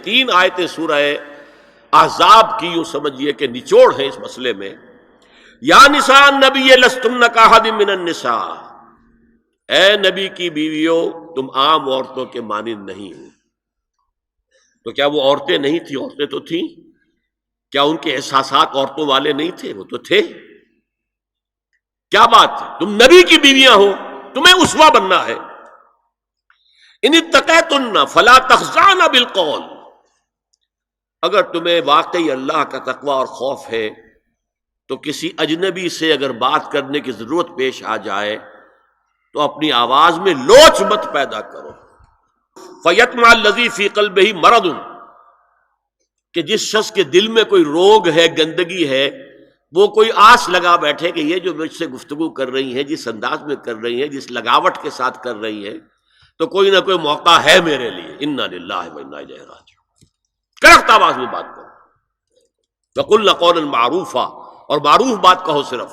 تین آیتیں سورہ احزاب کی یوں سمجھیے کہ نچوڑ ہے اس مسئلے میں. یا نساء النبی لستن کاحد من النساء، اے نبی کی بیویوں تم عام عورتوں کے مانند نہیں ہو. تو کیا وہ عورتیں نہیں تھیں؟ عورتیں تو تھیں. کیا ان کے احساسات عورتوں والے نہیں تھے؟ وہ تو تھے. کیا بات ہے، تم نبی کی بیویاں ہو، تمہیں اسوہ بننا ہے. ان اتقیتن فلا تخضعن بالقول، اگر تمہیں واقعی اللہ کا تقوی اور خوف ہے تو کسی اجنبی سے اگر بات کرنے کی ضرورت پیش آ جائے تو اپنی آواز میں لوچ مت پیدا کرو. فیطمع الذی فی قلبہ مرض، کہ جس شخص کے دل میں کوئی روگ ہے، گندگی ہے، وہ کوئی آس لگا بیٹھے کہ یہ جو مجھ سے گفتگو کر رہی ہیں، جس انداز میں کر رہی ہیں، جس لگاوٹ کے ساتھ کر رہی ہیں، تو کوئی نہ کوئی موقع ہے میرے لیے. انا للہ و انا الیہ راجعون. کرخت آواز میں بات کرو. وقلن قولا معروفا، اور معروف بات کہو صرف،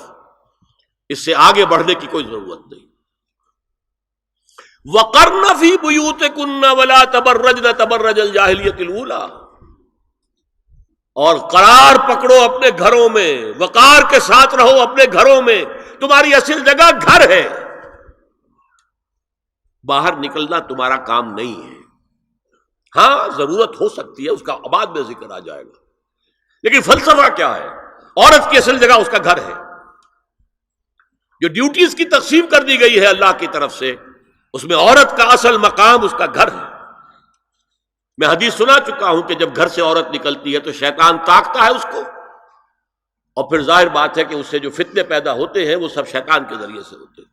اس سے آگے بڑھنے کی کوئی ضرورت نہیں. وقرن فی بیوتکن ولا تبرجن تبرج الجاہلیۃ الاولی، اور قرار پکڑو اپنے گھروں میں، وقار کے ساتھ رہو اپنے گھروں میں. تمہاری اصل جگہ گھر ہے، باہر نکلنا تمہارا کام نہیں ہے. ہاں ضرورت ہو سکتی ہے، اس کا بعد میں ذکر آ جائے گا، لیکن فلسفہ کیا ہے؟ عورت کی اصل جگہ اس کا گھر ہے. جو ڈیوٹیز کی تقسیم کر دی گئی ہے اللہ کی طرف سے، اس میں عورت کا اصل مقام اس کا گھر ہے. میں حدیث سنا چکا ہوں کہ جب گھر سے عورت نکلتی ہے تو شیطان تاکتا ہے اس کو، اور پھر ظاہر بات ہے کہ اس سے جو فتنے پیدا ہوتے ہیں وہ سب شیطان کے ذریعے سے ہوتے ہیں.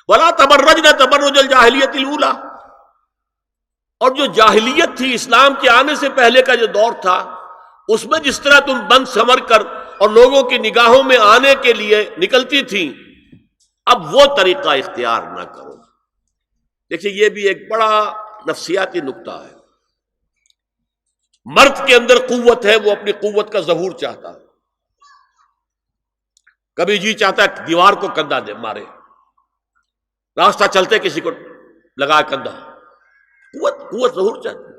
وَلَا تَبَرَّجْنَ تَبَرُّجَ الْجَاهِلِيَّةِ الْأُولَىٰ، اور جو جاہلیت تھی، اسلام کے آنے سے پہلے کا جو دور تھا، اس میں جس طرح تم بند سمر کر اور لوگوں کی نگاہوں میں آنے کے لیے نکلتی تھی، اب وہ طریقہ اختیار نہ کرو. دیکھیے یہ بھی ایک بڑا نفسیاتی نکتہ ہے. مرد کے اندر قوت ہے، وہ اپنی قوت کا ظہور چاہتا ہے. کبھی جی چاہتا ہے دیوار کو کندھا دے مارے، راستہ چلتے کسی کو لگا کندھا. قوت ظہور چاہتا ہے.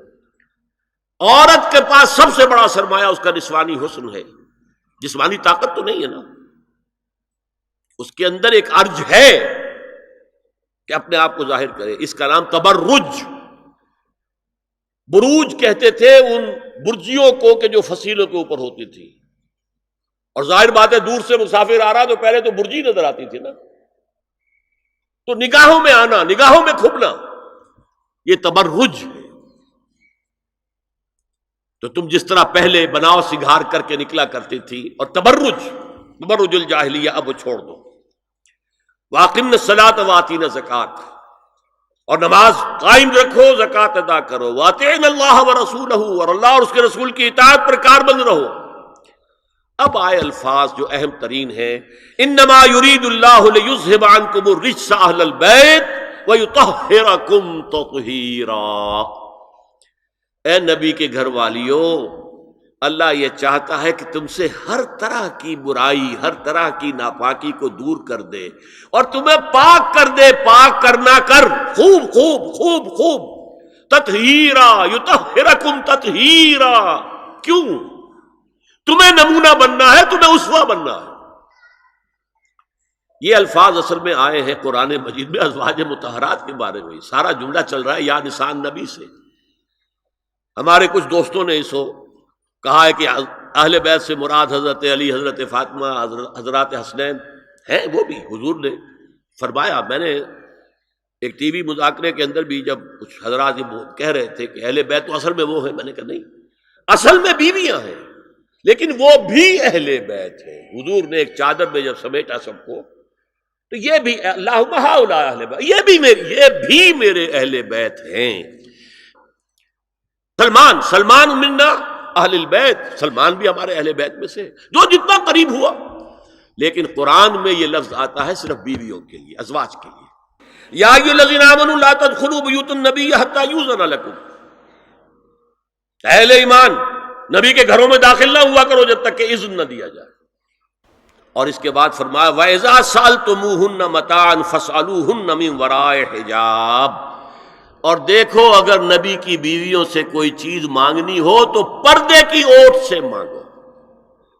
عورت کے پاس سب سے بڑا سرمایہ اس کا نسوانی حسن ہے. جسمانی طاقت تو نہیں ہے نا، اس کے اندر ایک ارج ہے کہ اپنے آپ کو ظاہر کرے. اس کا نام تبرج. بروج کہتے تھے ان برجیوں کو کہ جو فصیلوں کے اوپر ہوتی تھی. اور ظاہر بات ہے دور سے مسافر آ رہا تو پہلے تو برجی نظر آتی تھی نا، تو نگاہوں میں آنا، نگاہوں میں کھبنا، یہ تبرج ہے. تو تم جس طرح پہلے بناؤ سنگھار کر کے نکلا کرتی تھی، اور تبرج الجاہلیہ اب وہ چھوڑ دو. وَأَقِمْنَ الصَّلَاةَ وَآتِينَ الزَّكَاةَ، اور نماز قائم رکھو، زکوٰۃ ادا کرو. وَأَطِيعْنَ اللَّهَ وَرَسُولَهُ، اور اللہ اور اس کے رسول کی اطاعت پر کاربند رہو. اب آئے الفاظ جو اہم ترین ہیں. انما يريد الله ليذهب عنكم الرجس اهل البيت ويطهركم تطهيرا. اے نبی کے گھر والیو، اللہ یہ چاہتا ہے کہ تم سے ہر طرح کی برائی، ہر طرح کی ناپاکی کو دور کر دے اور تمہیں پاک کر دے. پاک کرنا کر، خوب خوب خوب خوب. تطہیرا، یطہرکم تطہیرا. کیوں؟ تمہیں نمونہ بننا ہے، تمہیں اسوہ بننا ہے. یہ الفاظ اصل میں آئے ہیں قرآن مجید میں ازواج مطہرات کے بارے میں. سارا جملہ چل رہا ہے یا نساء نبی سے. ہمارے کچھ دوستوں نے اس کو کہا ہے کہ اہل بیت سے مراد حضرت علی، حضرت فاطمہ، حضرات حسنین ہیں. وہ بھی حضور نے فرمایا. میں نے ایک ٹی وی مذاکرے کے اندر بھی جب کچھ حضرات یہ کہہ رہے تھے کہ اہل بیت تو اصل میں وہ ہیں، میں نے کہا نہیں، اصل میں بیویاں ہیں لیکن وہ بھی اہل بیت ہیں. حضور نے ایک چادر میں جب سمیٹا سب کو، تو یہ بھی اللہم ہؤلاء اہل بیت، یہ بھی میرے اہل بیت ہیں. سلمان منا اہل البیت، سلمان بھی ہمارے اہل بیت میں سے، جو جتنا قریب ہوا. لیکن قرآن میں یہ لفظ آتا ہے صرف بیویوں کے لیے، ازواج کے لیے. یا ایھا الذین آمنوا لا تدخلوا بیوت النبی حتی یؤذن لکم. اہل ایمان، نبی کے گھروں میں داخل نہ ہوا کرو جب تک کہ اذن نہ دیا جائے. اور اس کے بعد فرمایا وَإِذَا سَأَلْتُمُوهُنَّ مَتَاعًا فَاسْأَلُوهُنَّ مِنْ وَرَاءِ حِجَابٍ. اور دیکھو اگر نبی کی بیویوں سے کوئی چیز مانگنی ہو تو پردے کی اوٹ سے مانگو.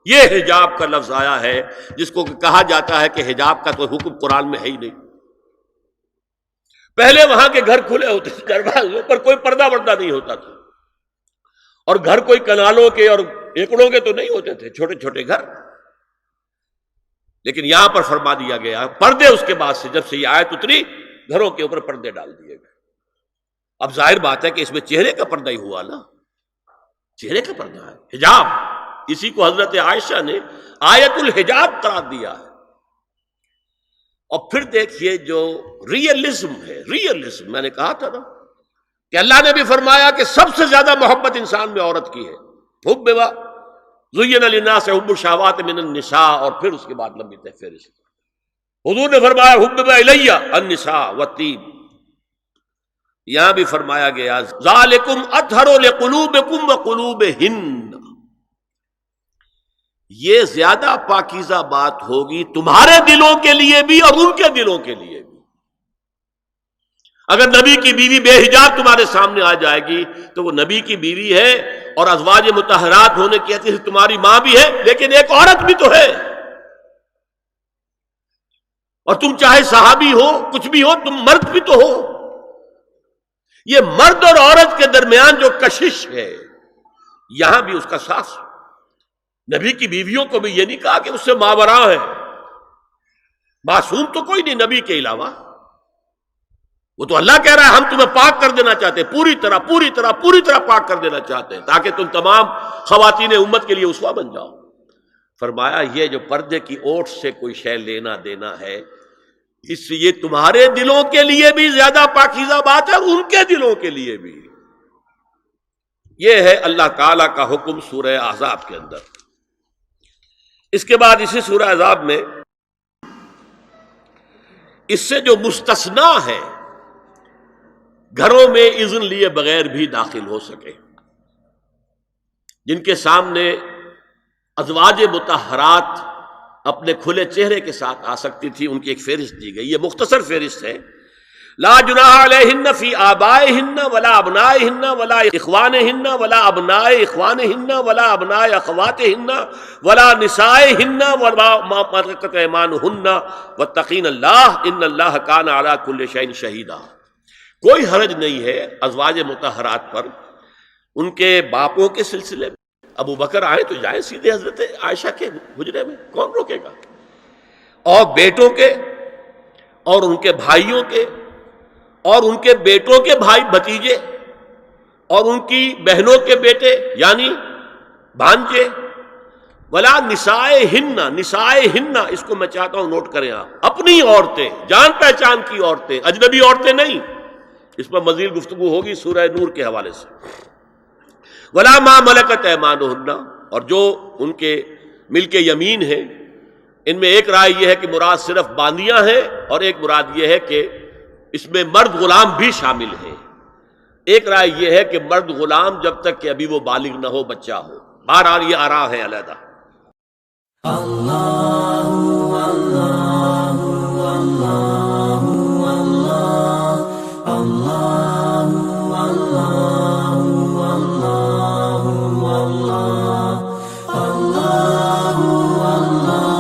یہ حجاب کا لفظ آیا ہے جس کو کہا جاتا ہے کہ حجاب کا کوئی حکم قرآن میں ہے ہی نہیں. پہلے وہاں کے گھر کھلے ہوتے تھے، دروازوں پر کوئی پردہ وردہ نہیں ہوتا تھا، اور گھر کوئی کنالوں کے اور ایکڑوں کے تو نہیں ہوتے تھے، چھوٹے چھوٹے گھر. لیکن یہاں پر فرما دیا گیا پردے اس کے بعد سے جب سے یہ آیت اتری گھروں کے اوپر پردے ڈال دیے گئے. اب ظاہر بات ہے کہ اس میں چہرے کا پردہ ہی ہوا نا، چہرے کا پردہ ہے حجاب. اسی کو حضرت عائشہ نے آیت الحجاب قرار دیا ہے. اور پھر دیکھیے جو ریئلزم ہے، ریئلزم میں نے کہا تھا نا کہ اللہ نے بھی فرمایا کہ سب سے زیادہ محبت انسان میں عورت کی ہے. حب زین للناس حب الشہوات من النساء، اور پھر اس کے بعد لمبی فہرست. حضور نے فرمایا حبب الیہ النساء والطیب. یہاں بھی فرمایا گیا ذالکم اطہر لقلوبکم وقلوبہن، یہ زیادہ پاکیزہ بات ہوگی تمہارے دلوں کے لیے بھی اور ان کے دلوں کے لیے بھی. اگر نبی کی بیوی بے حجاب تمہارے سامنے آ جائے گی تو وہ نبی کی بیوی ہے اور ازواج مطہرات ہونے کی حیثیت سے تمہاری ماں بھی ہے، لیکن ایک عورت بھی تو ہے. اور تم چاہے صحابی ہو کچھ بھی ہو، تم مرد بھی تو ہو. یہ مرد اور عورت کے درمیان جو کشش ہے یہاں بھی اس کا ساس. نبی کی بیویوں کو بھی یہ نہیں کہا کہ اس سے ماوراء ہے، معصوم تو کوئی نہیں نبی کے علاوہ. وہ تو اللہ کہہ رہا ہے ہم تمہیں پاک کر دینا چاہتے ہیں، پوری طرح پوری طرح پوری طرح پاک کر دینا چاہتے ہیں تاکہ تم تمام خواتین امت کے لیے اسوہ بن جاؤ. فرمایا یہ جو پردے کی اوٹ سے کوئی شے لینا دینا ہے، اس سے یہ تمہارے دلوں کے لیے بھی زیادہ پاکیزہ بات ہے اور ان کے دلوں کے لیے بھی. یہ ہے اللہ تعالی کا حکم سورہ احزاب کے اندر. اس کے بعد اسی سورہ احزاب میں اس سے جو مستثنا ہے گھروں میں اذن لیے بغیر بھی داخل ہو سکے، جن کے سامنے ازواج مطہرات اپنے کھلے چہرے کے ساتھ آ سکتی تھی، ان کی ایک فہرست دی گئی. یہ مختصر فہرست ہے. لا جناح علیہن فی آبائہن ولا ابنائہن ولا اخوانہن ولا ابناء اخوانہن ولا ابناء اخواتہن ولا نسائہن ولا ما ملکت ایمانہن واتقین اللہ ان اللہ کان علی کل شیء شہیدا. کوئی حرج نہیں ہے ازواج مطہرات پر ان کے باپوں کے سلسلے میں. ابو بکر آئے تو جائیں سیدھے حضرت عائشہ کے حجرے میں، کون روکے گا؟ اور بیٹوں کے اور ان کے بھائیوں کے اور ان کے بیٹوں کے بھائی بھتیجے اور ان کی بہنوں کے بیٹے یعنی بھانجے. ولا نسائہن، نسائہن اس کو میں چاہتا ہوں نوٹ کریں آپ، اپنی عورتیں، جان پہچان کی عورتیں، اجنبی عورتیں نہیں. اس پر مزید گفتگو ہوگی سورہ نور کے حوالے سے. ولا ما ملکت ایمانہن، اور جو ان کے ملک یمین ہیں. ان میں ایک رائے یہ ہے کہ مراد صرف باندیاں ہیں اور ایک مراد یہ ہے کہ اس میں مرد غلام بھی شامل ہیں. ایک رائے یہ ہے کہ مرد غلام جب تک کہ ابھی وہ بالغ نہ ہو، بچہ ہو. بہرحال یہ آراء ہے علیحدہ. اللہ